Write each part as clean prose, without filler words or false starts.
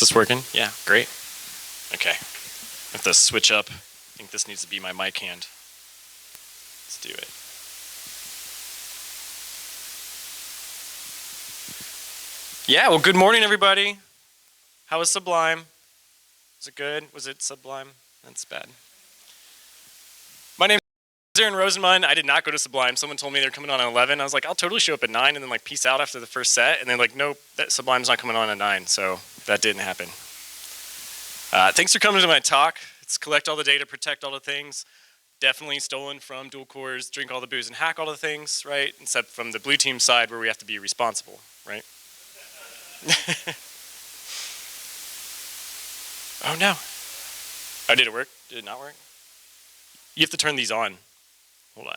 this working? Yeah, great. Okay. I have to switch up. I think this needs to be my mic hand. Let's do it. Yeah, well, good morning, everybody. How was Sublime? Was it good? Was it Sublime? That's bad. My name is Aaron Rosenmund. I did not go to Sublime. Someone told me they're coming on at 11. I was like, I'll totally show up at 9 and then like peace out after the first set. And then like, nope, that Sublime's not coming on at 9. So that didn't happen. Thanks for coming to my talk. It's collect all the data, protect all the things. Definitely stolen from dual cores, drink all the booze and hack all the things, right? Except from the blue team side where we have to be responsible, right? Oh no. Oh, did it work? Did it not work? You have to turn these on. Hold on.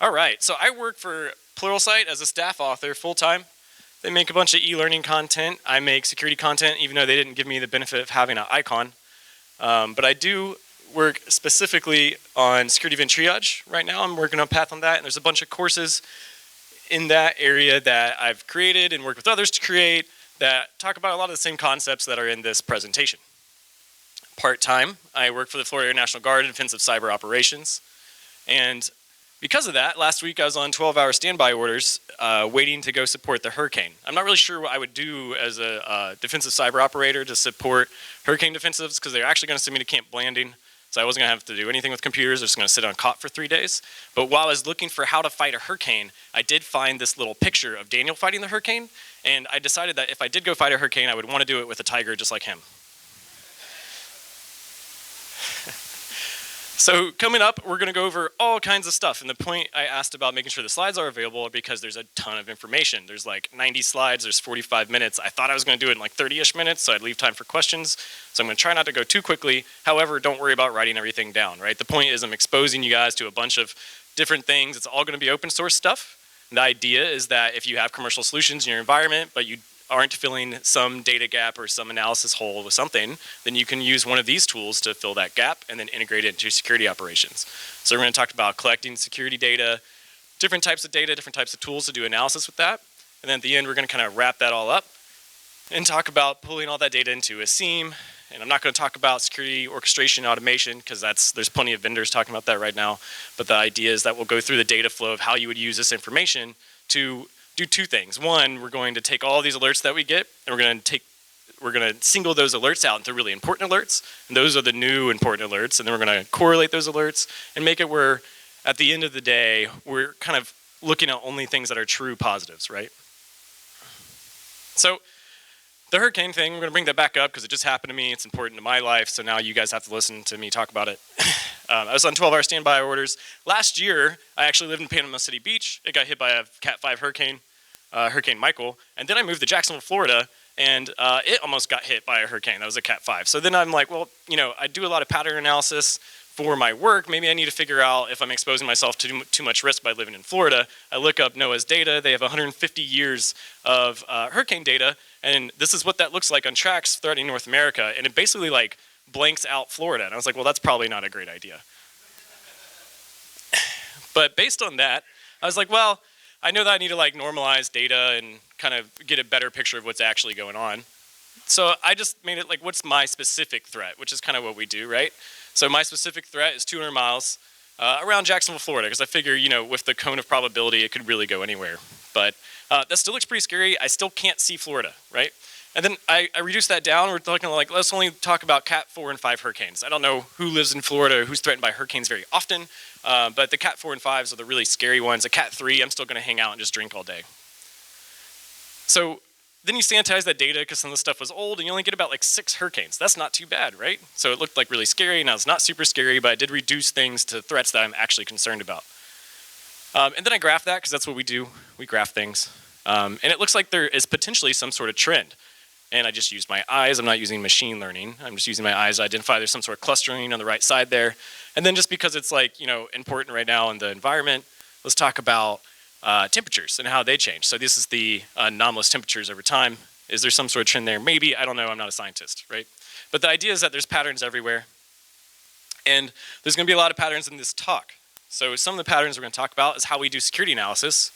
All right, so I work for Pluralsight as a staff author full-time. They make a bunch of e-learning content. I make security content, even though they didn't give me the benefit of having an icon. But I do work specifically on security event triage. Right now I'm working on a path on that, and there's a bunch of courses in that area that I've created and worked with others to create that talk about a lot of the same concepts that are in this presentation. Part-time, I work for the Florida Air National Guard in Defensive Cyber Operations. And because of that, last week I was on 12-hour standby orders waiting to go support the hurricane. I'm not really sure what I would do as a defensive cyber operator to support hurricane defensives because they're actually going to send me to Camp Blanding. So I wasn't going to have to do anything with computers. I was just going to sit on a cot for 3 days. But while I was looking for how to fight a hurricane, I did find this little picture of Daniel fighting the hurricane. And I decided that if I did go fight a hurricane, I would want to do it with a tiger just like him. So coming up, we're going to go over all kinds of stuff. And the point I asked about making sure the slides are available because there's a ton of information. There's like 90 slides, there's 45 minutes. I thought I was going to do it in like 30-ish minutes, so I'd leave time for questions. So I'm going to try not to go too quickly. However, don't worry about writing everything down, right? The point is I'm exposing you guys to a bunch of different things. It's all going to be open source stuff. And the idea is that if you have commercial solutions in your environment, but you aren't filling some data gap or some analysis hole with something, then you can use one of these tools to fill that gap and then integrate it into security operations. So we're going to talk about collecting security data, different types of tools to do analysis with that. And then at the end, we're going to kind of wrap that all up and talk about pulling all that data into a SIEM. And I'm not going to talk about security orchestration automation because there's plenty of vendors talking about that right now. But the idea is that we'll go through the data flow of how you would use this information to do two things. One, we're going to take all these alerts that we get, and we're going to single those alerts out into really important alerts, and those are the new important alerts, and then we're going to correlate those alerts and make it where, at the end of the day, we're kind of looking at only things that are true positives, right? So the hurricane thing, we're going to bring that back up because it just happened to me. It's important to my life, so now you guys have to listen to me talk about it. I was on 12-hour standby orders. Last year, I actually lived in Panama City Beach. It got hit by a Cat 5 hurricane, Hurricane Michael, and then I moved to Jacksonville, Florida, and it almost got hit by a hurricane. That was a Cat 5. So then I'm like, well, you know, I do a lot of pattern analysis for my work. Maybe I need to figure out if I'm exposing myself to too much risk by living in Florida. I look up NOAA's data. They have 150 years of hurricane data, and this is what that looks like on tracks threatening North America, and it basically like blanks out Florida. And I was like, well, that's probably not a great idea. But based on that, I was like, well, I know that I need to like normalize data and kind of get a better picture of what's actually going on. So I just made it like, what's my specific threat, which is kind of what we do, right? So my specific threat is 200 miles around Jacksonville, Florida, because I figure, you know, with the cone of probability, it could really go anywhere. But that still looks pretty scary. I still can't see Florida, right? And then I reduced that down. We're talking like, let's only talk about Cat 4 and 5 hurricanes. I don't know who lives in Florida or who's threatened by hurricanes very often, but the Cat 4 and 5s are the really scary ones. A Cat 3, I'm still going to hang out and just drink all day. So then you sanitize that data because some of the stuff was old, and you only get about like 6 hurricanes. That's not too bad, right? So it looked like really scary. Now it's not super scary, but I did reduce things to threats that I'm actually concerned about. And then I graphed that because that's what we do. We graph things. And it looks like there is potentially some sort of trend. And I just used my eyes. I'm not using machine learning. I'm just using my eyes to identify there's some sort of clustering on the right side there. And then just because it's like, you know, important right now in the environment, let's talk about temperatures and how they change. So this is the anomalous temperatures over time. Is there some sort of trend there? Maybe, I don't know, I'm not a scientist, right? But the idea is that there's patterns everywhere. And there's gonna be a lot of patterns in this talk. So some of the patterns we're gonna talk about is how we do security analysis.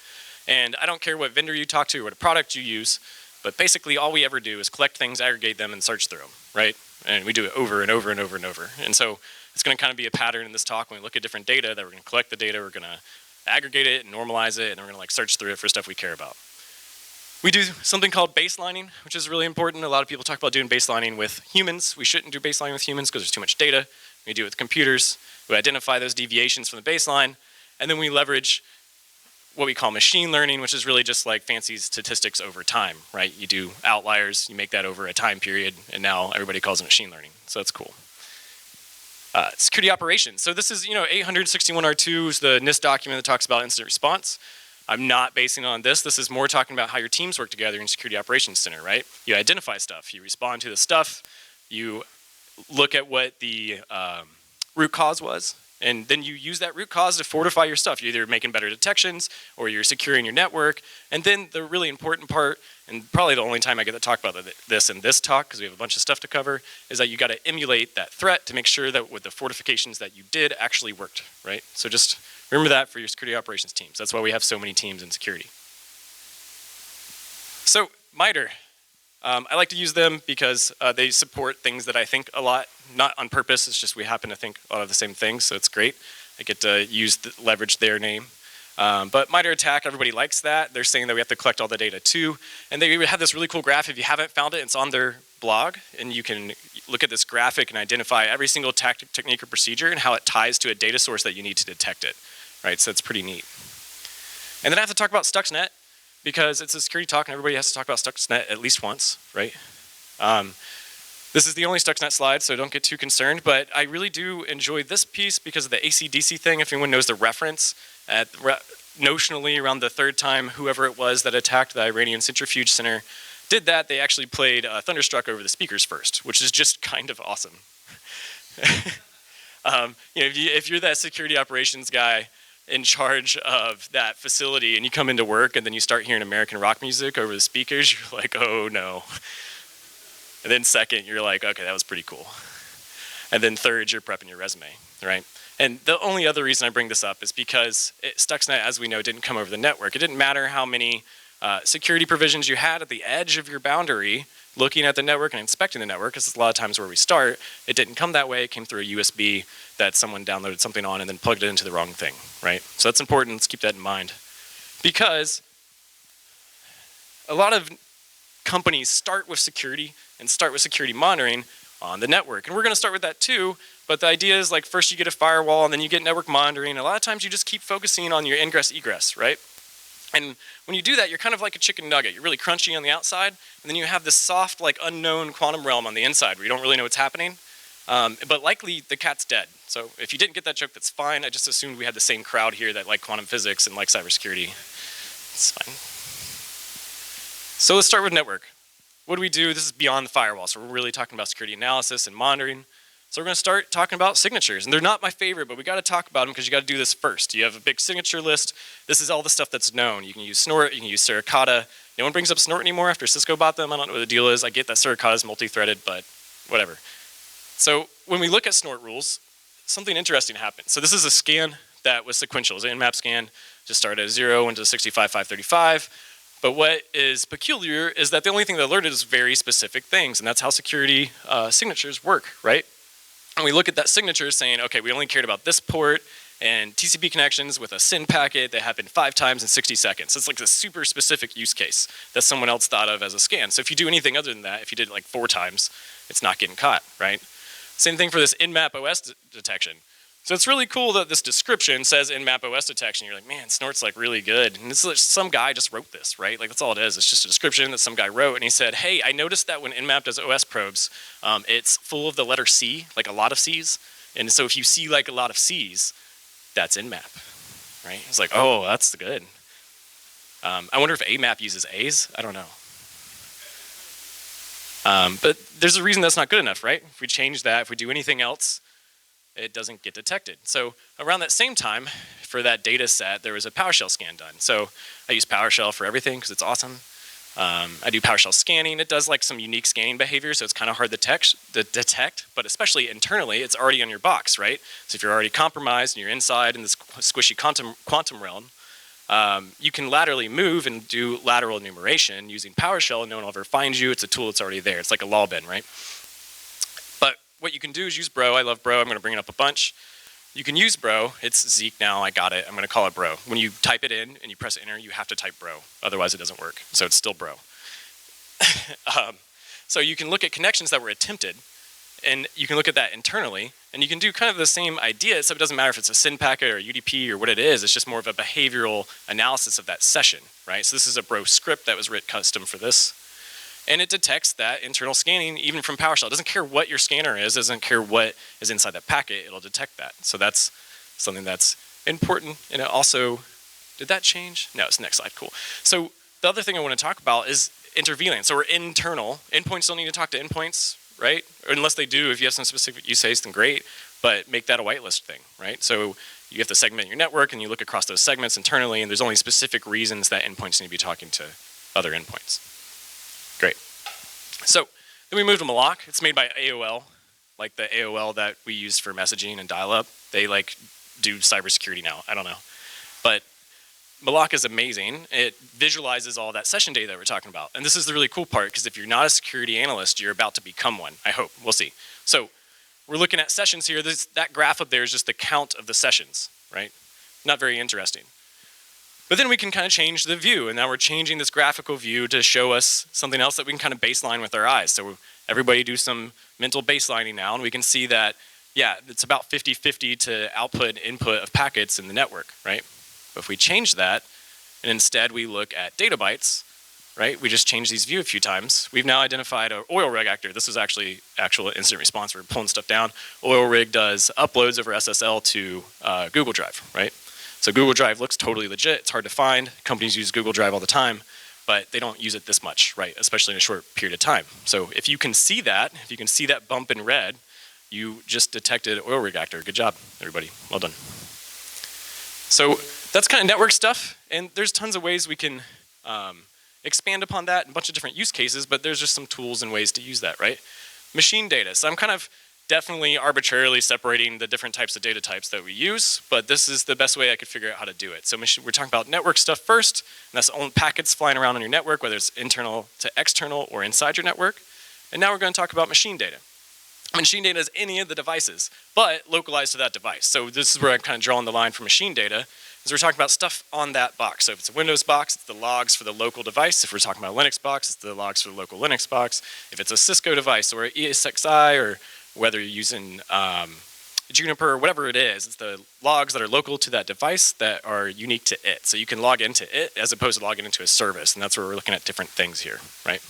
And I don't care what vendor you talk to or what product you use, But basically, all we ever do is collect things, aggregate them, and search through them, right? And we do it over and over and over and over. And so it's going to kind of be a pattern in this talk when we look at different data that we're going to collect the data, we're going to aggregate it and normalize it, and then we're going to like search through it for stuff we care about. We do something called baselining, which is really important. A lot of people talk about doing baselining with humans. We shouldn't do baselining with humans because there's too much data. We do it with computers. We identify those deviations from the baseline, and then we leverage what we call machine learning, which is really just like fancy statistics over time, right? You do outliers, you make that over a time period, and now everybody calls it machine learning. So that's cool. Security operations. So this is, 861R2 is the NIST document that talks about incident response. I'm not basing it on this. This is more talking about how your teams work together in Security Operations Center, right? You identify stuff, you respond to the stuff, you look at what the root cause was, and then you use that root cause to fortify your stuff. You're either making better detections or you're securing your network. And then the really important part, and probably the only time I get to talk about this in this talk, because we have a bunch of stuff to cover, is that you got to emulate that threat to make sure that with the fortifications that you did actually worked, right? So just remember that for your security operations teams. That's why we have so many teams in security. So MITRE. I like to use them because they support things that I think a lot, not on purpose, it's just we happen to think a lot of the same things, so it's great. I get to leverage their name. But MITRE ATT&CK, everybody likes that. They're saying that we have to collect all the data too. And they have this really cool graph. If you haven't found it, it's on their blog. And you can look at this graphic and identify every single tactic, technique, or procedure and how it ties to a data source that you need to detect it. Right, so it's pretty neat. And then I have to talk about Stuxnet, because it's a security talk and everybody has to talk about Stuxnet at least once, right? This is the only Stuxnet slide, so don't get too concerned, but I really do enjoy this piece because of the AC/DC thing. If anyone knows the reference, notionally around the third time whoever it was that attacked the Iranian centrifuge center did that, they actually played Thunderstruck over the speakers first, which is just kind of awesome. If you're that security operations guy in charge of that facility and you come into work and then you start hearing American rock music over the speakers, you're like, oh no. And then second, you're like, okay, that was pretty cool. And then third, you're prepping your resume, right? And the only other reason I bring this up is because Stuxnet, as we know, didn't come over the network. It didn't matter how many security provisions you had at the edge of your boundary looking at the network and inspecting the network, because it's a lot of times where we start, it didn't come that way. It came through a USB that someone downloaded something on and then plugged it into the wrong thing, right? So that's important. Let's keep that in mind. Because a lot of companies start with security and start with security monitoring on the network. And we're going to start with that too, but the idea is like first you get a firewall and then you get network monitoring. A lot of times you just keep focusing on your ingress egress, right? And when you do that, you're kind of like a chicken nugget. You're really crunchy on the outside, and then you have this soft, like unknown quantum realm on the inside where you don't really know what's happening. But likely the cat's dead. So if you didn't get that joke, that's fine. I just assumed we had the same crowd here that like quantum physics and like cybersecurity. It's fine. So let's start with network. What do we do? This is beyond the firewall. So we're really talking about security analysis and monitoring. So we're going to start talking about signatures. And they're not my favorite, but we got to talk about them because you got to do this first. You have a big signature list. This is all the stuff that's known. You can use Snort, you can use Suricata. No one brings up Snort anymore after Cisco bought them. I don't know what the deal is. I get that Suricata is multi-threaded, but whatever. So when we look at Snort rules, something interesting happened. So this is a scan that was sequential. It was an Nmap scan. Just started at 0, went to 65,535. But what is peculiar is that the only thing that alerted is very specific things, and that's how security signatures work, right? And we look at that signature saying, okay, we only cared about this port and TCP connections with a SYN packet that happened 5 times in 60 seconds. It's like a super specific use case that someone else thought of as a scan. So if you do anything other than that, if you did it like 4 times, it's not getting caught, right? Same thing for this Nmap OS detection. So it's really cool that this description says Nmap OS detection. You're like, man, Snort's like really good. And this is like, some guy just wrote this, right? Like that's all it is. It's just a description that some guy wrote. And he said, hey, I noticed that when Nmap does OS probes, it's full of the letter C, like a lot of C's. And so if you see like a lot of C's, that's Nmap, right? It's like, oh, that's good. I wonder if AMAP uses A's. I don't know. But there's a reason that's not good enough, right? If we change that, if we do anything else, it doesn't get detected. So around that same time, for that data set, there was a PowerShell scan done. So I use PowerShell for everything because it's awesome. I do PowerShell scanning. It does like some unique scanning behavior, so it's kind of hard to detect, but especially internally, it's already on your box, right? So if you're already compromised and you're inside in this squishy quantum realm, you can laterally move and do lateral enumeration using PowerShell, and no one will ever find you. It's a tool that's already there. It's like a law bin, right? But what you can do is use bro. I love bro. I'm going to bring it up a bunch. You can use bro. It's Zeke now. I got it. I'm going to call it bro. When you type it in and you press enter, you have to type bro. Otherwise, it doesn't work. So it's still bro. So you can look at connections that were attempted, and you can look at that internally, and you can do kind of the same idea, so it doesn't matter if it's a SYN packet or a UDP or what it is, it's just more of a behavioral analysis of that session, right? So this is a bro script that was written custom for this, and it detects that internal scanning even from PowerShell. It doesn't care what your scanner is, it doesn't care what is inside that packet, it'll detect that. So that's something that's important, and it also, did that change? No, it's next slide, cool. So the other thing I want to talk about is interVLAN. So we're internal. Endpoints don't need to talk to endpoints, right? Or unless they do, if you have some specific use case, then great, but make that a whitelist thing, right? So you have to segment your network and you look across those segments internally, and there's only specific reasons that endpoints need to be talking to other endpoints. Great. So then we moved to Malloc. It's made by AOL, like the AOL that we used for messaging and dial-up. They like do cybersecurity now, I don't know. But Malloc is amazing. It visualizes all that session data that we're talking about. And this is the really cool part, because if you're not a security analyst, you're about to become one, I hope. We'll see. So we're looking at sessions here. That graph up there is just the count of the sessions, right? Not very interesting. But then we can kind of change the view, and now we're changing this graphical view to show us something else that we can kind of baseline with our eyes. So everybody do some mental baselining now, and we can see that, yeah, it's about 50-50 to output and input of packets in the network, right? But if we change that, and instead we look at data bytes, right? We just changed these view a few times. We've now identified an oil rig actor. This is actually actual incident response. We're pulling stuff down. Oil rig does uploads over SSL to Google Drive, right? So Google Drive looks totally legit. It's hard to find. Companies use Google Drive all the time, but they don't use it this much, right? Especially in a short period of time. So if you can see that, bump in red, you just detected oil rig actor. Good job, everybody. Well done. So that's kind of network stuff, and there's tons of ways we can expand upon that, a bunch of different use cases, but there's just some tools and ways to use that, right? Machine data. So I'm kind of definitely arbitrarily separating the different types of data types that we use, but this is the best way I could figure out how to do it. So we're talking about network stuff first, and that's all packets flying around on your network, whether it's internal to external or inside your network. And now we're going to talk about machine data. Machine data is any of the devices, but localized to that device. So this is where I'm kind of drawing the line for machine data, is we're talking about stuff on that box. So if it's a Windows box, it's the logs for the local device. If we're talking about a Linux box, it's the logs for the local Linux box. If it's a Cisco device or ESXi, or whether you're using Juniper or whatever it is, it's the logs that are local to that device that are unique to it. So you can log into it as opposed to logging into a service, and that's where we're looking at different things here, right?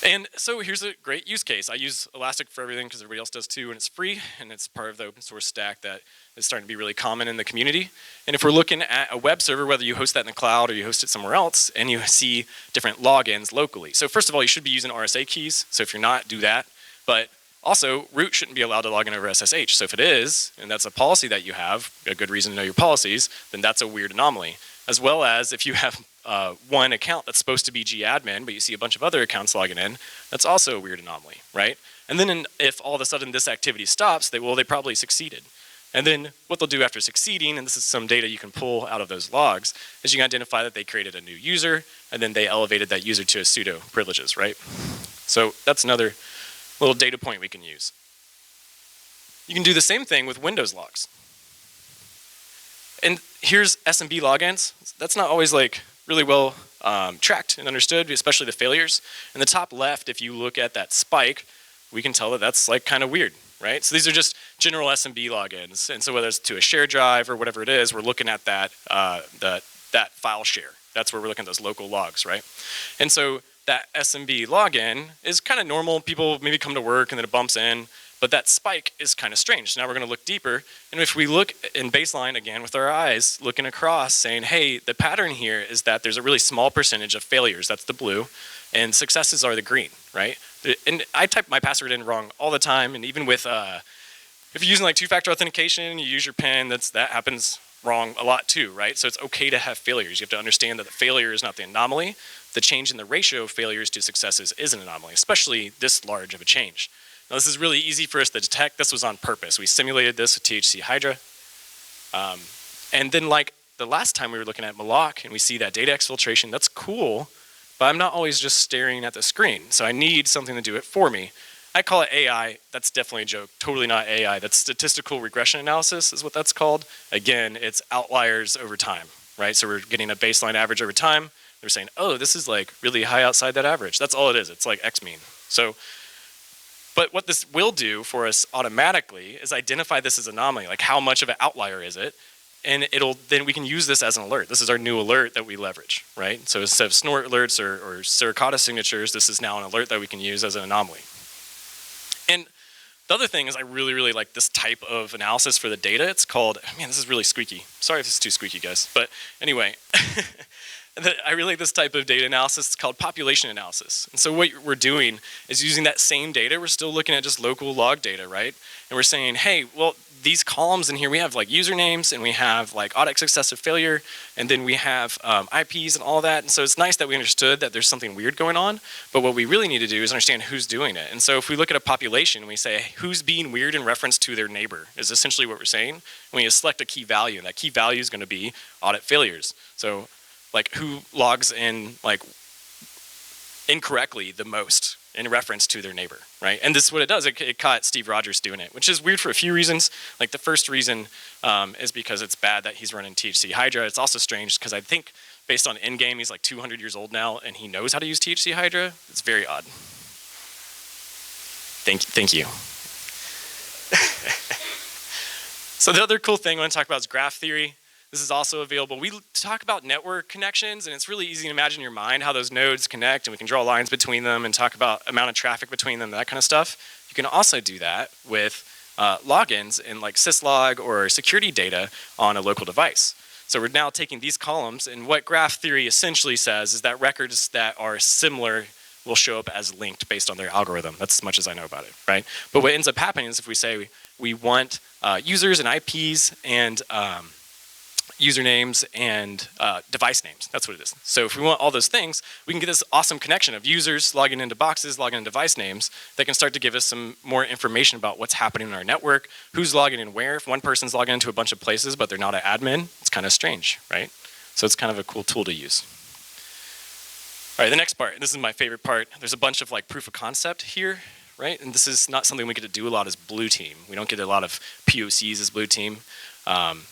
And so here's a great use case. I use Elastic for everything because everybody else does too, and it's free, and it's part of the open source stack that is starting to be really common in the community. And if we're looking at a web server, whether you host that in the cloud or you host it somewhere else, and you see different logins locally. So first of all, you should be using RSA keys. So if you're not, do that. But also, root shouldn't be allowed to log in over SSH. So if it is, and that's a policy that you have, a good reason to know your policies, then that's a weird anomaly. As well as if you have one account that's supposed to be gAdmin, but you see a bunch of other accounts logging in, that's also a weird anomaly, right? And then if all of a sudden this activity stops, they probably succeeded. And then what they'll do after succeeding, and this is some data you can pull out of those logs, is you can identify that they created a new user, and then they elevated that user to a pseudo privileges, right? So that's another little data point we can use. You can do the same thing with Windows logs. And here's SMB logins. That's not always like really well tracked and understood, especially the failures. In the top left, if you look at that spike, we can tell that that's like kind of weird, right? So these are just general SMB logins. And so whether it's to a shared drive or whatever it is, we're looking at that, that file share. That's where we're looking at those local logs, right? And so that SMB login is kind of normal. People maybe come to work and then it bumps in. But that spike is kind of strange. So now we're going to look deeper. And if we look in baseline again with our eyes, looking across, saying, hey, the pattern here is that there's a really small percentage of failures. That's the blue. And successes are the green, right? And I type my password in wrong all the time. And even with, if you're using like two-factor authentication, you use your PIN, that happens wrong a lot too, right? So it's okay to have failures. You have to understand that the failure is not the anomaly. The change in the ratio of failures to successes is an anomaly, especially this large of a change. Now this is really easy for us to detect. This was on purpose. We simulated this with THC Hydra. And then like the last time we were looking at malloc and we see that data exfiltration, that's cool, but I'm not always just staring at the screen. So I need something to do it for me. I call it AI. That's definitely a joke. Totally not AI. That's statistical regression analysis is what that's called. Again, it's outliers over time, right? So we're getting a baseline average over time. They're saying, oh, this is like really high outside that average. That's all it is. It's like X mean. So, but what this will do for us automatically is identify this as an anomaly, like how much of an outlier is it? And then we can use this as an alert. This is our new alert that we leverage, right? So instead of snort alerts or Suricata signatures, this is now an alert that we can use as an anomaly. And the other thing is I really, really like this type of analysis for the data. It's called, man, this is really squeaky. Sorry if this is too squeaky, guys. But anyway, I really like this type of data analysis. It's called population analysis. And so what we're doing is using that same data. We're still looking at just local log data, right? And we're saying, hey, well, these columns in here, we have like usernames and we have like audit successive failure, and then we have IPs and all that. And so it's nice that we understood that there's something weird going on, but what we really need to do is understand who's doing it. And so if we look at a population and we say, who's being weird in reference to their neighbor is essentially what we're saying. And we select a key value, and that key value is gonna be audit failures. So like who logs in like incorrectly the most in reference to their neighbor, right? And this is what it does. It caught Steve Rogers doing it, which is weird for a few reasons. Like the first reason is because it's bad that he's running THC Hydra. It's also strange because I think based on Endgame, he's like 200 years old now and he knows how to use THC Hydra. It's very odd. Thank you. So the other cool thing I want to talk about is graph theory. This is also available. We talk about network connections, and it's really easy to imagine in your mind how those nodes connect, and we can draw lines between them and talk about amount of traffic between them, that kind of stuff. You can also do that with logins in like syslog or security data on a local device. So we're now taking these columns, and what graph theory essentially says is that records that are similar will show up as linked based on their algorithm. That's as much as I know about it, right? But what ends up happening is if we say we want users and IPs and usernames and device names. That's what it is. So if we want all those things, we can get this awesome connection of users logging into boxes, logging in device names that can start to give us some more information about what's happening in our network, who's logging in where. If one person's logging into a bunch of places but they're not an admin, it's kind of strange, right? So it's kind of a cool tool to use. All right, the next part, this is my favorite part. There's a bunch of like proof of concept here, right? And this is not something we get to do a lot as Blue Team. We don't get a lot of POCs as Blue Team.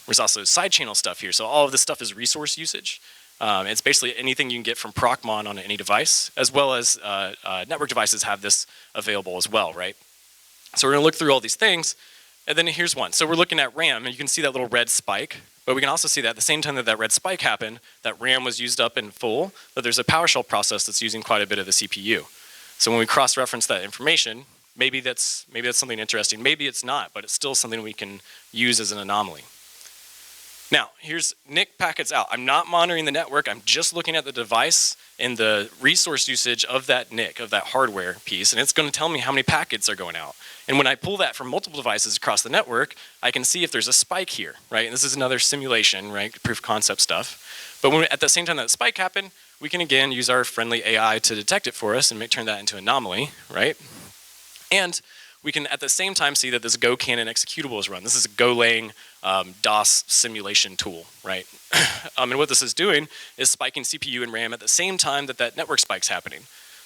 There's also side channel stuff here. So all of this stuff is resource usage. It's basically anything you can get from Procmon on any device, as well as network devices have this available as well, right? So we're gonna look through all these things, and then here's one. So we're looking at RAM, and you can see that little red spike, but we can also see that at the same time that that red spike happened, that RAM was used up in full, but there's a PowerShell process that's using quite a bit of the CPU. So when we cross-reference that information, maybe that's something interesting. Maybe it's not, but it's still something we can use as an anomaly. Now, here's NIC packets out. I'm not monitoring the network. I'm just looking at the device and the resource usage of that NIC, of that hardware piece, and it's going to tell me how many packets are going out. And when I pull that from multiple devices across the network, I can see if there's a spike here, right? And this is another simulation, right? Proof of concept stuff. But at the same time that spike happened, we can again use our friendly AI to detect it for us and turn that into an anomaly, right? And we can at the same time see that this Go Cannon executable is run. This is a Golang DOS simulation tool, right? And what this is doing is spiking CPU and RAM at the same time that that network spike's happening.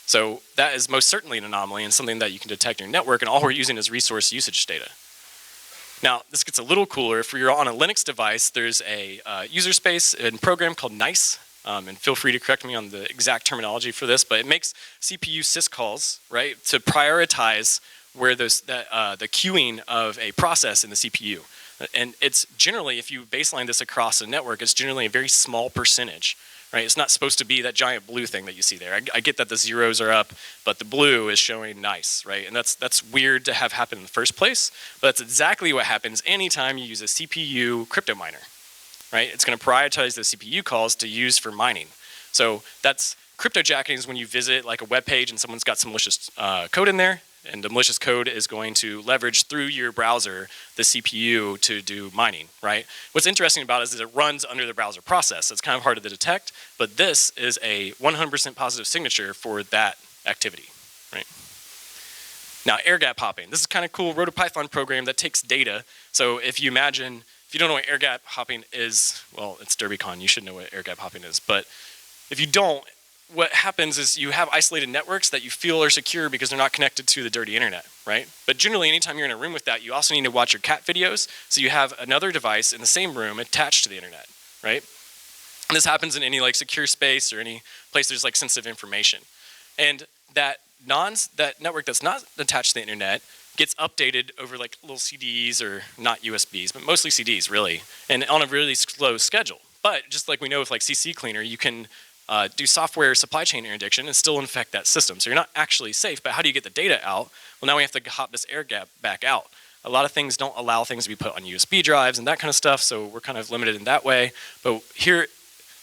So that is most certainly an anomaly and something that you can detect in your network, and all we're using is resource usage data. Now, this gets a little cooler. If you're on a Linux device, there's a user space and program called Nice. And feel free to correct me on the exact terminology for this, but it makes CPU syscalls, right, to prioritize where the queuing of a process in the CPU. And it's generally, if you baseline this across a network, it's generally a very small percentage, right? It's not supposed to be that giant blue thing that you see there. I get that the zeros are up, but the blue is showing nice, right? And that's weird to have happen in the first place, but that's exactly what happens anytime you use a CPU crypto miner. Right? It's going to prioritize the CPU calls to use for mining. So that's cryptojacking is when you visit like a web page and someone's got some malicious code in there, and the malicious code is going to leverage through your browser the CPU to do mining, right? What's interesting about it is it runs under the browser process. So it's kind of hard to detect, but this is a 100% positive signature for that activity, right? Now, air gap hopping. This is kind of cool. Wrote a Python program that takes data. So if you imagine If you don't know what air gap hopping is, well, it's DerbyCon. You should know what air gap hopping is. But if you don't, what happens is you have isolated networks that you feel are secure because they're not connected to the dirty internet, right? But generally, anytime you're in a room with that, you also need to watch your cat videos, so you have another device in the same room attached to the internet, right? And this happens in any like secure space or any place there's like sensitive information. And that network that's not attached to the internet gets updated over like little CDs, or not USBs, but mostly CDs really, and on a really slow schedule. But just like we know with like CC Cleaner, you can do software supply chain interdiction and still infect that system. So you're not actually safe, but how do you get the data out? Well, now we have to hop this air gap back out. A lot of things don't allow things to be put on USB drives and that kind of stuff, so we're kind of limited in that way. But here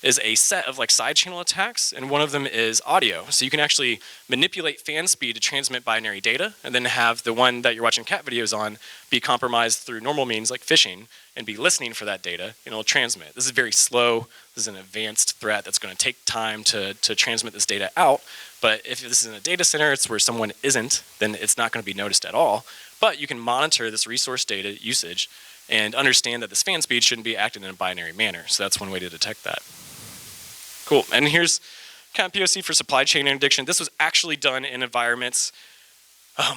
is a set of like side channel attacks, and one of them is audio. So you can actually manipulate fan speed to transmit binary data, and then have the one that you're watching cat videos on be compromised through normal means like phishing, and be listening for that data, and it'll transmit. This is very slow. This is an advanced threat that's going to take time to transmit this data out. But if this is in a data center, it's where someone isn't, then it's not going to be noticed at all. But you can monitor this resource data usage and understand that this fan speed shouldn't be acted in a binary manner. So that's one way to detect that. Cool, and here's kind of POC for supply chain interdiction. This was actually done in environments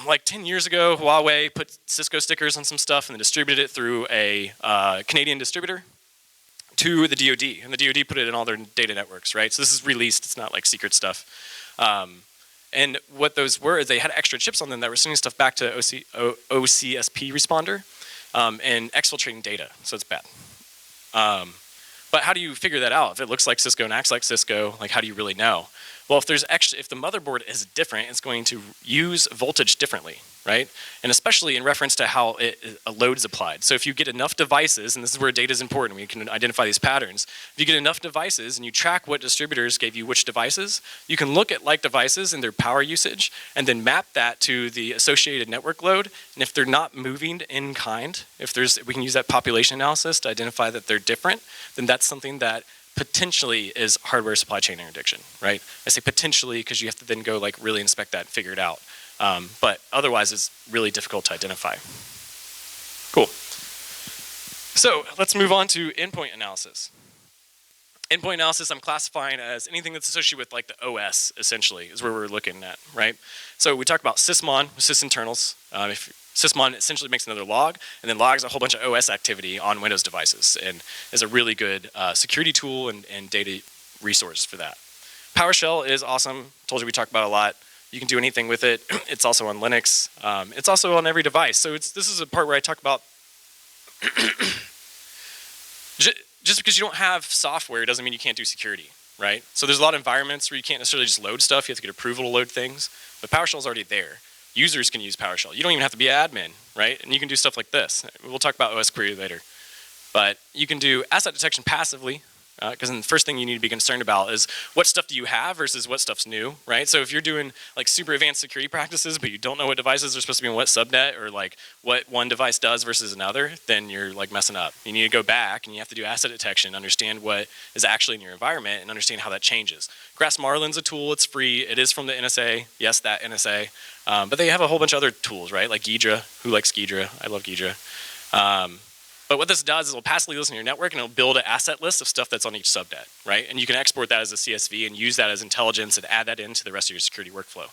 like 10 years ago. Huawei put Cisco stickers on some stuff and then distributed it through a Canadian distributor to the DoD, and the DoD put it in all their data networks, right? So this is released, it's not like secret stuff. And what those were is they had extra chips on them that were sending stuff back to OCSP responder and exfiltrating data, so it's bad. But how do you figure that out? If it looks like Cisco and acts like Cisco, like how do you really know? Well, if the motherboard is different, it's going to use voltage differently, right? And especially in reference to how a load is applied. So if you get enough devices, and this is where data is important, we can identify these patterns. If you get enough devices and you track what distributors gave you which devices, you can look at like devices and their power usage, and then map that to the associated network load. And if they're not moving in kind, we can use that population analysis to identify that they're different, then that's something that potentially is hardware supply chain interdiction, right? I say potentially because you have to then go like really inspect that and figure it out. But otherwise it's really difficult to identify. Cool. So let's move on to endpoint analysis. Endpoint analysis I'm classifying as anything that's associated with like the OS, essentially, is where we're looking at, right? So we talk about sysmon, sysinternals. Sysmon essentially makes another log, and then logs a whole bunch of OS activity on Windows devices, and is a really good security tool and data resource for that. PowerShell is awesome. Told you we talk about it a lot. You can do anything with it. It's also on Linux. It's also on every device. So this is a part where I talk about just because you don't have software doesn't mean you can't do security, right? So there's a lot of environments where you can't necessarily just load stuff. You have to get approval to load things, but PowerShell is already there. Users can use PowerShell. You don't even have to be an admin, right? And you can do stuff like this. We'll talk about OS query later. But you can do asset detection passively, because the first thing you need to be concerned about is what stuff do you have versus what stuff's new, right? So if you're doing like super advanced security practices, but you don't know what devices are supposed to be in what subnet, or like what one device does versus another, then you're like messing up. You need to go back and you have to do asset detection, understand what is actually in your environment, and understand how that changes. Grass Marlin's a tool, it's free, it is from the NSA, yes, that NSA. But they have a whole bunch of other tools, right? Like Ghidra. Who likes Ghidra? I love Ghidra. But what this does is it'll passively listen to your network, and it'll build an asset list of stuff that's on each subnet, right? And you can export that as a CSV and use that as intelligence and add that into the rest of your security workflow.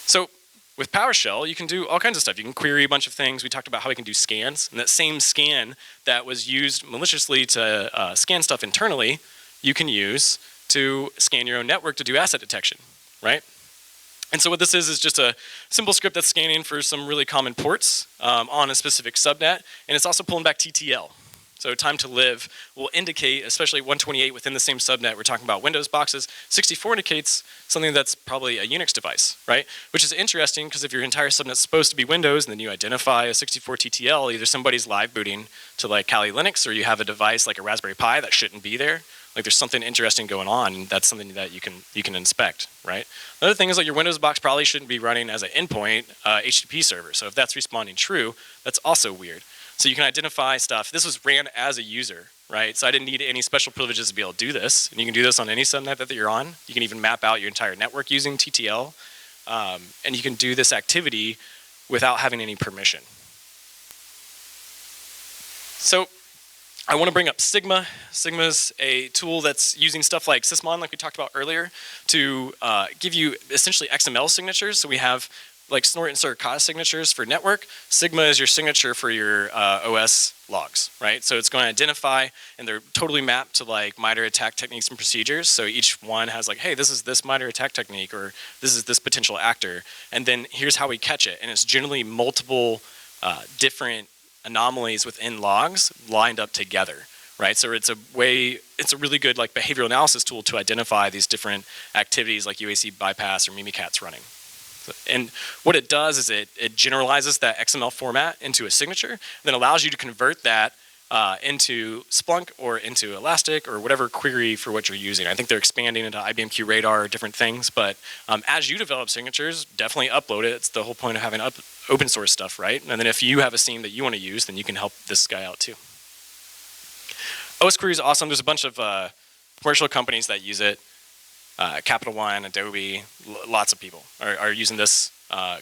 So with PowerShell, you can do all kinds of stuff. You can query a bunch of things. We talked about how we can do scans. And that same scan that was used maliciously to scan stuff internally, you can use to scan your own network to do asset detection, right? And so what this is just a simple script that's scanning for some really common ports on a specific subnet, and it's also pulling back TTL. So time to live will indicate, especially 128 within the same subnet, we're talking about Windows boxes. 64 indicates something that's probably a Unix device, right? Which is interesting because if your entire subnet's supposed to be Windows and then you identify a 64 TTL, either somebody's live booting to like Kali Linux, or you have a device like a Raspberry Pi that shouldn't be there. Like there's something interesting going on, and that's something that you can inspect, right? Another thing is like your Windows box probably shouldn't be running as an endpoint HTTP server. So if that's responding true, that's also weird. So you can identify stuff. This was ran as a user, right? So I didn't need any special privileges to be able to do this. And you can do this on any subnet that you're on. You can even map out your entire network using TTL. And you can do this activity without having any permission. So I want to bring up Sigma. Sigma is a tool that's using stuff like Sysmon, like we talked about earlier, to give you essentially XML signatures. So we have like Snort and Suricata signatures for network. Sigma is your signature for your OS logs, right? So it's going to identify, and they're totally mapped to like MITRE attack techniques and procedures. So each one has like, hey, this is this MITRE attack technique, or this is this potential actor, and then here's how we catch it. And it's generally multiple different anomalies within logs lined up together, right? So it's a really good like behavioral analysis tool to identify these different activities like UAC bypass or Mimikatz running. And what it does is it generalizes that XML format into a signature, then allows you to convert that into Splunk or into Elastic or whatever query for what you're using. I think they're expanding into IBM QRadar or different things, but as you develop signatures, definitely upload it. It's the whole point of having open source stuff, right? And then if you have a SIEM that you want to use, then you can help this guy out too. OS Query is awesome. There's a bunch of commercial companies that use it. Capital One, Adobe, lots of people are using this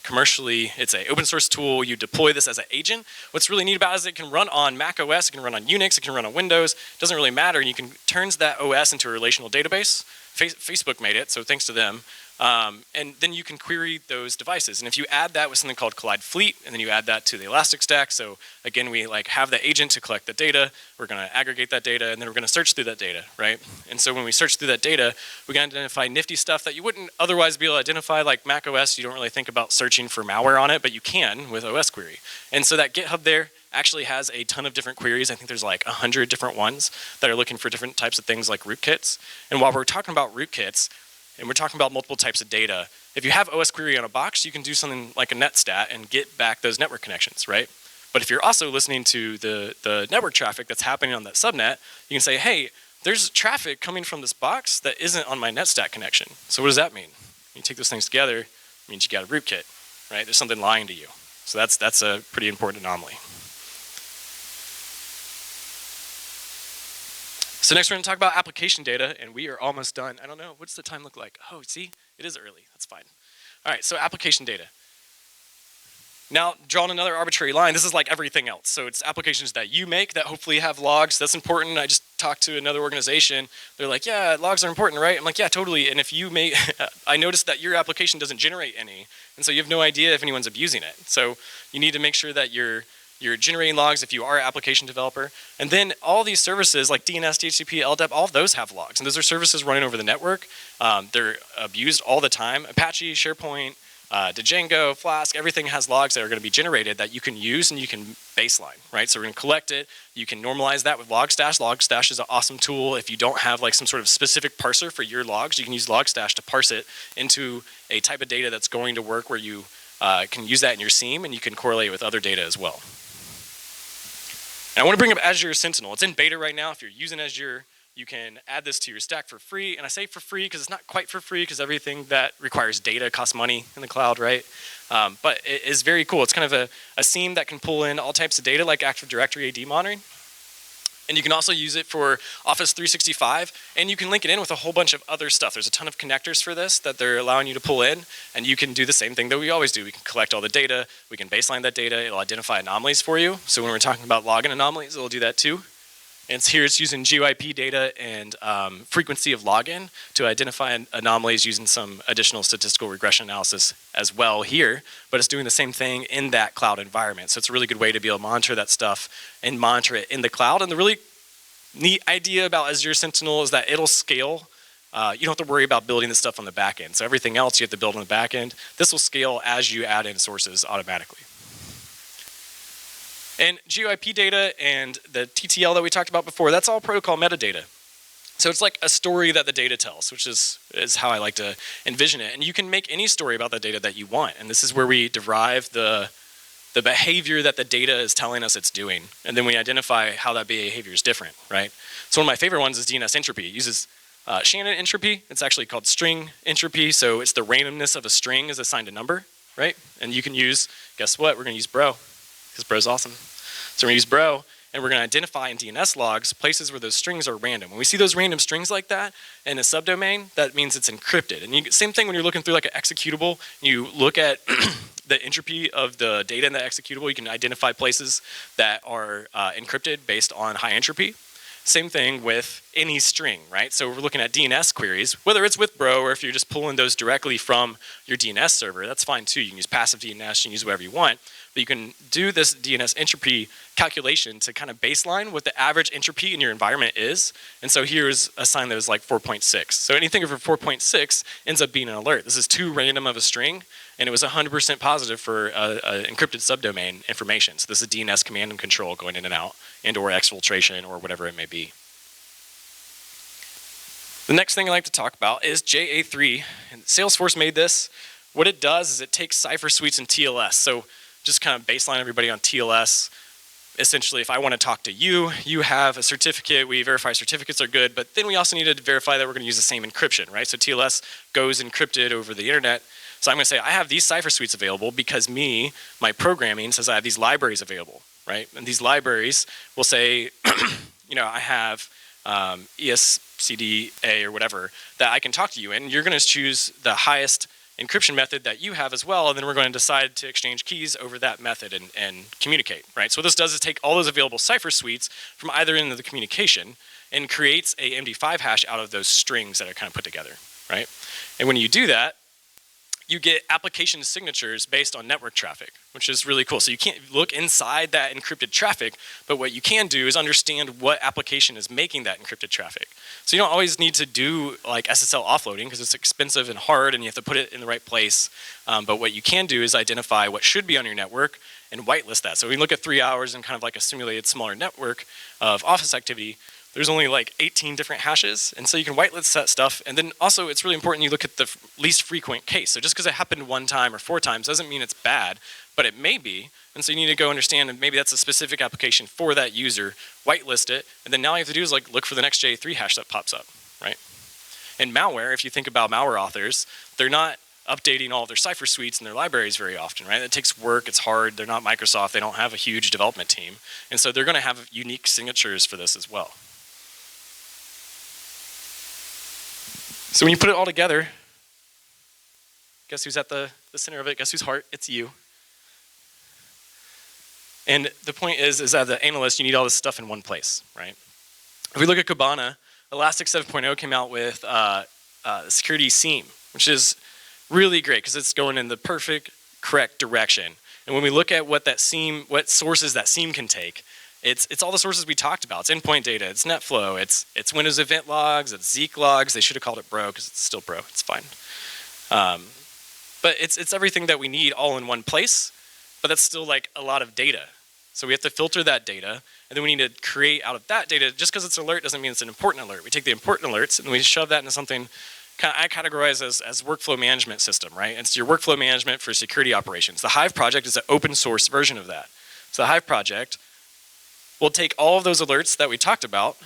commercially. It's an open source tool. You deploy this as an agent. What's really neat about it is it can run on Mac OS, it can run on Unix, it can run on Windows. It doesn't really matter. You can turns that OS into a relational database. Facebook made it, so thanks to them. And then you can query those devices. And if you add that with something called Collide Fleet, and then you add that to the Elastic Stack, so again, we like have the agent to collect the data, we're gonna aggregate that data, and then we're gonna search through that data, right? And so when we search through that data, we can identify nifty stuff that you wouldn't otherwise be able to identify, like Mac OS, you don't really think about searching for malware on it, but you can with OS Query. And so that GitHub there actually has a ton of different queries. I think there's like 100 different ones that are looking for different types of things like rootkits. And while we're talking about rootkits, and we're talking about multiple types of data, if you have OS Query on a box, you can do something like a netstat and get back those network connections, right? But if you're also listening to the network traffic that's happening on that subnet, you can say, hey, there's traffic coming from this box that isn't on my netstat connection. So what does that mean? You take those things together, it means you got a rootkit, right? There's something lying to you. So that's a pretty important anomaly. So next we're going to talk about application data, and we are almost done. I don't know, what's the time look like? Oh, see, it is early, that's fine. All right, so application data. Now, drawing another arbitrary line, this is like everything else. So it's applications that you make that hopefully have logs, that's important. I just talked to another organization, they're like, yeah, logs are important, right? I'm like, yeah, totally, and if you make, I noticed that your application doesn't generate any, and so you have no idea if anyone's abusing it. So you need to make sure that you're generating logs if you are an application developer. And then all these services like DNS, DHCP, LDAP, all of those have logs. And those are services running over the network. They're abused all the time. Apache, SharePoint, Django, Flask, everything has logs that are going to be generated that you can use and you can baseline, right? So we're going to collect it. You can normalize that with Logstash. Logstash is an awesome tool. If you don't have like some sort of specific parser for your logs, you can use Logstash to parse it into a type of data that's going to work where you can use that in your SIEM and you can correlate with other data as well. And I want to bring up Azure Sentinel. It's in beta right now. If you're using Azure, you can add this to your stack for free. And I say for free because it's not quite for free because everything that requires data costs money in the cloud, right? But it is very cool. It's kind of a SIEM that can pull in all types of data like Active Directory AD monitoring. And you can also use it for Office 365, and you can link it in with a whole bunch of other stuff. There's a ton of connectors for this that they're allowing you to pull in, and you can do the same thing that we always do. We can collect all the data, we can baseline that data, it'll identify anomalies for you. So when we're talking about login anomalies, it'll do that too. And here it's using GeoIP data and frequency of login to identify anomalies using some additional statistical regression analysis as well here, but it's doing the same thing in that cloud environment. So it's a really good way to be able to monitor that stuff and monitor it in the cloud. And the really neat idea about Azure Sentinel is that it'll scale. You don't have to worry about building this stuff on the back end. So everything else you have to build on the back end. This will scale as you add in sources automatically. And GeoIP data and the TTL that we talked about before, that's all protocol metadata. So it's like a story that the data tells, which is how I like to envision it. And you can make any story about the data that you want. And this is where we derive the behavior that the data is telling us it's doing. And then we identify how that behavior is different, right? So one of my favorite ones is DNS entropy. It uses Shannon entropy. It's actually called string entropy. So it's the randomness of a string is assigned a number, right? And you can use, guess what? We're going to use bro, because bro's awesome. So we're going to use bro, and we're going to identify in DNS logs places where those strings are random. When we see those random strings like that in a subdomain, that means it's encrypted. And same thing when you're looking through like an executable, you look at the entropy of the data in that executable. You can identify places that are encrypted based on high entropy. Same thing with any string, right? So we're looking at DNS queries, whether it's with Bro or if you're just pulling those directly from your DNS server, that's fine too. You can use passive DNS, you can use whatever you want, but you can do this DNS entropy calculation to kind of baseline what the average entropy in your environment is. And so here's a sign that was like 4.6. So anything over 4.6 ends up being an alert. This is too random of a string, and it was 100% positive for encrypted subdomain information. So this is DNS command and control going in and out, and or exfiltration or whatever it may be. The next thing I like to talk about is JA3. And Salesforce made this. What it does is it takes cipher suites and TLS. So just kind of baseline everybody on TLS. Essentially, if I want to talk to you, you have a certificate. We verify certificates are good, but then we also need to verify that we're going to use the same encryption, right? So TLS goes encrypted over the internet. So I'm going to say I have these cipher suites available because my programming says I have these libraries available, right? And these libraries will say, I have ESCDA or whatever that I can talk to you in. You're going to choose the highest encryption method that you have as well, and then we're going to decide to exchange keys over that method and communicate, right? So what this does is take all those available cipher suites from either end of the communication and creates a MD5 hash out of those strings that are kind of put together, right? And when you do that, you get application signatures based on network traffic, which is really cool. So you can't look inside that encrypted traffic, but what you can do is understand what application is making that encrypted traffic. So you don't always need to do like SSL offloading because it's expensive and hard and you have to put it in the right place. But what you can do is identify what should be on your network and whitelist that. So we look at 3 hours and kind of like a simulated smaller network of office activity. There's only like 18 different hashes, and so you can whitelist that stuff. And then also it's really important you look at the least frequent case. So just because it happened 1 time or 4 times doesn't mean it's bad, but it may be. And so you need to go understand, and maybe that's a specific application for that user, whitelist it, and then now all you have to do is like look for the next J3 hash that pops up, right? And malware, if you think about malware authors, they're not updating all of their cipher suites and their libraries very often, right? It takes work, it's hard, they're not Microsoft, they don't have a huge development team. And so they're gonna have unique signatures for this as well. So when you put it all together, guess who's at the center of it? Guess whose heart? It's you. And the point is as the analyst, you need all this stuff in one place, right? If we look at Kibana, Elastic 7.0 came out with security seam, which is really great because it's going in the perfect, correct direction. And when we look at what sources that seam can take, it's all the sources we talked about. It's endpoint data, it's NetFlow, it's Windows event logs, it's Zeek logs. They should have called it Bro because it's still Bro. It's fine. But it's everything that we need all in one place, but that's still like a lot of data. So we have to filter that data, and then we need to create out of that data. Just because it's an alert doesn't mean it's an important alert. We take the important alerts and we shove that into something I categorize as workflow management system, right? It's your workflow management for security operations. The Hive project is an open source version of that. So the Hive project will take all of those alerts that we talked about,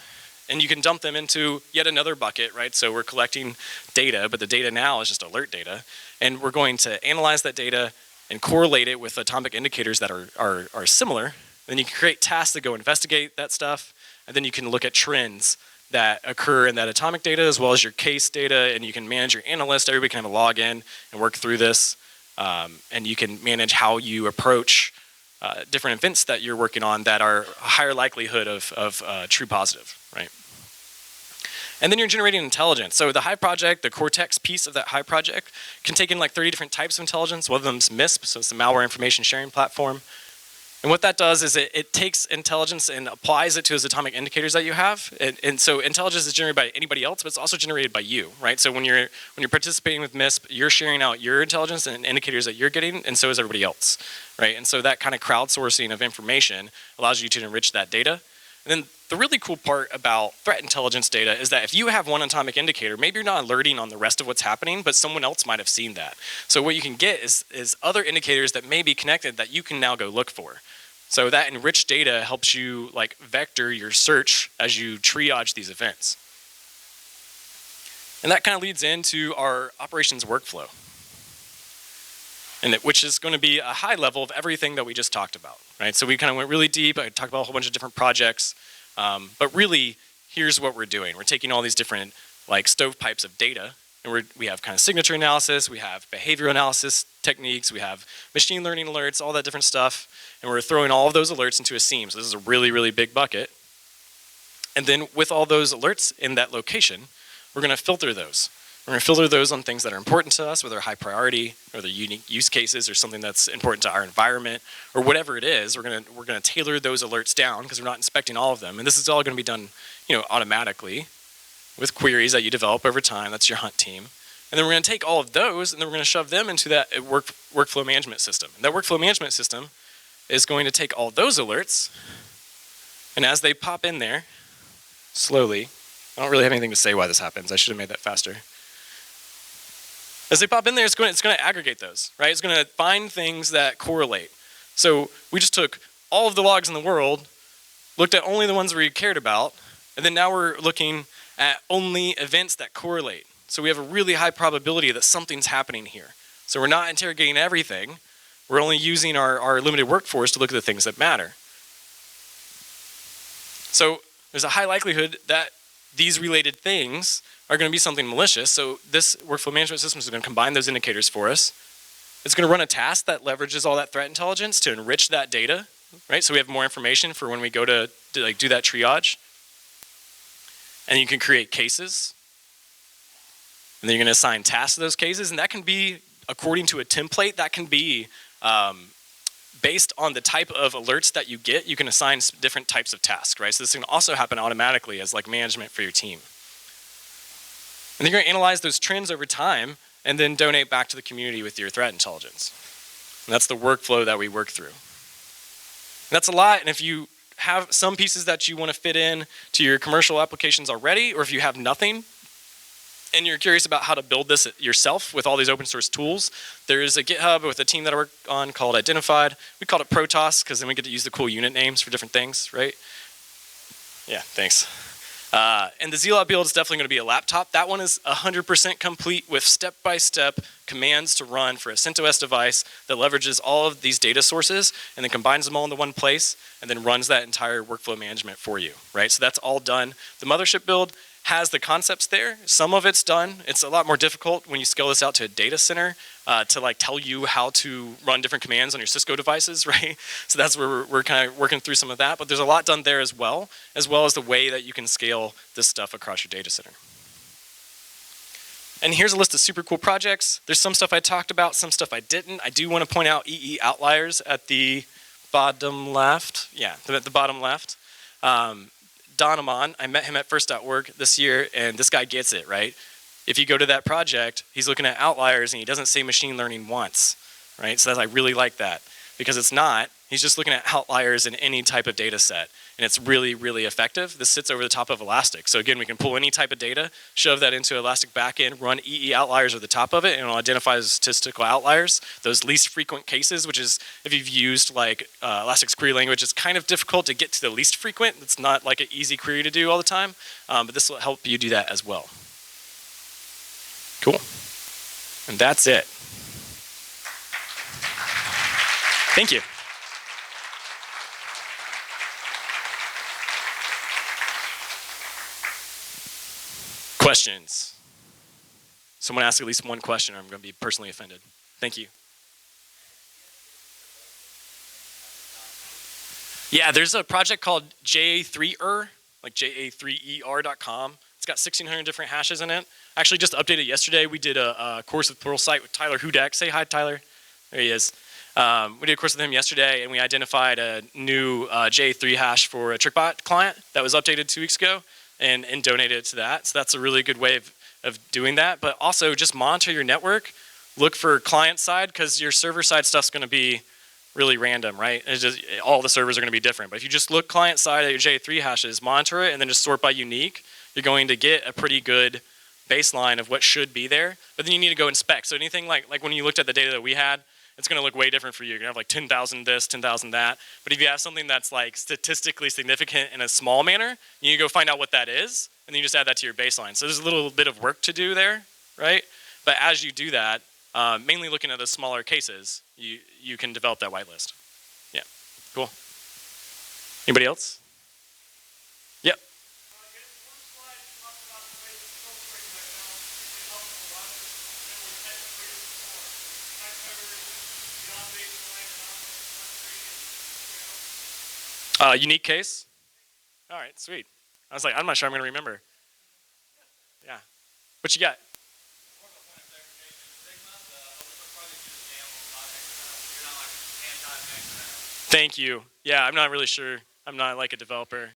and you can dump them into yet another bucket, right? So we're collecting data, but the data now is just alert data, and we're going to analyze that data and correlate it with atomic indicators that are similar. Then you can create tasks that go investigate that stuff, and then you can look at trends that occur in that atomic data as well as your case data, and you can manage your analyst. Everybody can have a login and work through this, and you can manage how you approach different events that you're working on that are a higher likelihood of true positive, right? And then you're generating intelligence. So the Hive project, the Cortex piece of that Hive project, can take in like 30 different types of intelligence. One of them is MISP, so it's the malware information sharing platform. And what that does is it takes intelligence and applies it to those atomic indicators that you have. And so intelligence is generated by anybody else, but it's also generated by you, right? So when you're participating with MISP, you're sharing out your intelligence and indicators that you're getting, and so is everybody else, right? And so that kind of crowdsourcing of information allows you to enrich that data. And then the really cool part about threat intelligence data is that if you have one atomic indicator, maybe you're not alerting on the rest of what's happening, but someone else might have seen that. So what you can get is other indicators that may be connected that you can now go look for. So that enriched data helps you like vector your search as you triage these events. And that kind of leads into our operations workflow, which is going to be a high level of everything that we just talked about, right? So we kind of went really deep. I talked about a whole bunch of different projects, but really, here's what we're doing. We're taking all these different like stovepipes of data, And we have kind of signature analysis, we have behavioral analysis techniques, we have machine learning alerts, all that different stuff. And we're throwing all of those alerts into a SIEM. So this is a really, really big bucket. And then with all those alerts in that location, we're going to filter those. We're going to filter those on things that are important to us, whether they're high priority, or they're unique use cases, or something that's important to our environment, or whatever it is. We're going to tailor those alerts down because we're not inspecting all of them. And this is all going to be done, automatically with queries that you develop over time. That's your hunt team. And then we're going to take all of those, and then we're going to shove them into that workflow management system. And that workflow management system is going to take all those alerts, and as they pop in there, slowly, I don't really have anything to say why this happens. I should have made that faster. As they pop in there, it's going to aggregate those, right? It's going to find things that correlate. So we just took all of the logs in the world, looked at only the ones we cared about, and then now we're looking at only events that correlate. So we have a really high probability that something's happening here. So we're not interrogating everything. We're only using our limited workforce to look at the things that matter. So there's a high likelihood that these related things are going to be something malicious. So this workflow management system is going to combine those indicators for us. It's going to run a task that leverages all that threat intelligence to enrich that data, right? So we have more information for when we go to do that triage. And you can create cases. And then you're going to assign tasks to those cases. And that can be, according to a template, that can be based on the type of alerts that you get, you can assign different types of tasks, right? So this can also happen automatically as like management for your team. And then you're going to analyze those trends over time and then donate back to the community with your threat intelligence. And that's the workflow that we work through. And that's a lot, and if you have some pieces that you want to fit in to your commercial applications already, or if you have nothing, and you're curious about how to build this yourself with all these open source tools, there's a GitHub with a team that I work on called Identified. We call it Protoss because then we get to use the cool unit names for different things, right? Yeah, thanks. And the Zlot build is definitely going to be a laptop. That one is 100% complete with step-by-step commands to run for a CentOS device that leverages all of these data sources and then combines them all into one place and then runs that entire workflow management for you, right? So that's all done. The mothership build has the concepts there. Some of it's done. It's a lot more difficult when you scale this out to a data center to like tell you how to run different commands on your Cisco devices, right? So that's where we're kind of working through some of that. But there's a lot done there as well as the way that you can scale this stuff across your data center. And here's a list of super cool projects. There's some stuff I talked about, some stuff I didn't. I do want to point out EE Outliers at the bottom left. Yeah, at the bottom left. Donovan, I met him at first.org this year, and this guy gets it, right? If you go to that project, he's looking at outliers, and he doesn't say machine learning once, right? So I really like that, because it's not. He's just looking at outliers in any type of data set, and it's really, really effective. This sits over the top of Elastic. So again, we can pull any type of data, shove that into Elastic backend, run EE Outliers over the top of it, and it'll identify those statistical outliers, those least frequent cases, which is, if you've used like Elastic's query language, it's kind of difficult to get to the least frequent. It's not like an easy query to do all the time, but this will help you do that as well. Cool. And that's it. Thank you. Questions? Someone ask at least one question or I'm going to be personally offended. Thank you. Yeah, there's a project called JA3er, like JA3er.com. It's got 1,600 different hashes in it. I actually just updated yesterday. We did a course with Pluralsight with Tyler Hudak. Say hi, Tyler. There he is. We did a course with him yesterday, and we identified a new JA3 hash for a TrickBot client that was updated 2 weeks ago and donated it to that. So that's a really good way of doing that. But also just monitor your network. Look for client side, because your server side stuff's going to be really random, right? It's just, all the servers are going to be different. But if you just look client side at your JA3 hashes, monitor it, and then just sort by unique, you're going to get a pretty good baseline of what should be there. But then you need to go inspect. So anything like when you looked at the data that we had, it's going to look way different for you. You're going to have like 10,000 this, 10,000 that. But if you have something that's like statistically significant in a small manner, you need to go find out what that is, and then you just add that to your baseline. So there's a little bit of work to do there, right? But as you do that, mainly looking at the smaller cases, you can develop that whitelist. Yeah, cool. Anybody else? Yep. Unique case? All right, sweet. I was like, I'm not sure I'm going to remember. Yeah. What you got? Thank you. Yeah, I'm not really sure. I'm not like a developer.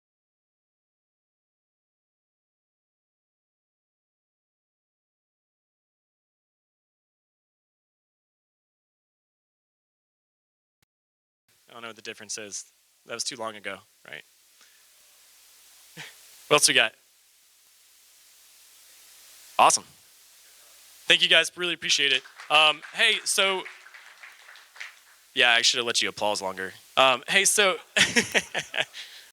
I don't know what the difference is. That was too long ago, right? What else we got? Awesome. Thank you guys. Really appreciate it. Hey, so yeah, I should have let you applause longer. Hey, so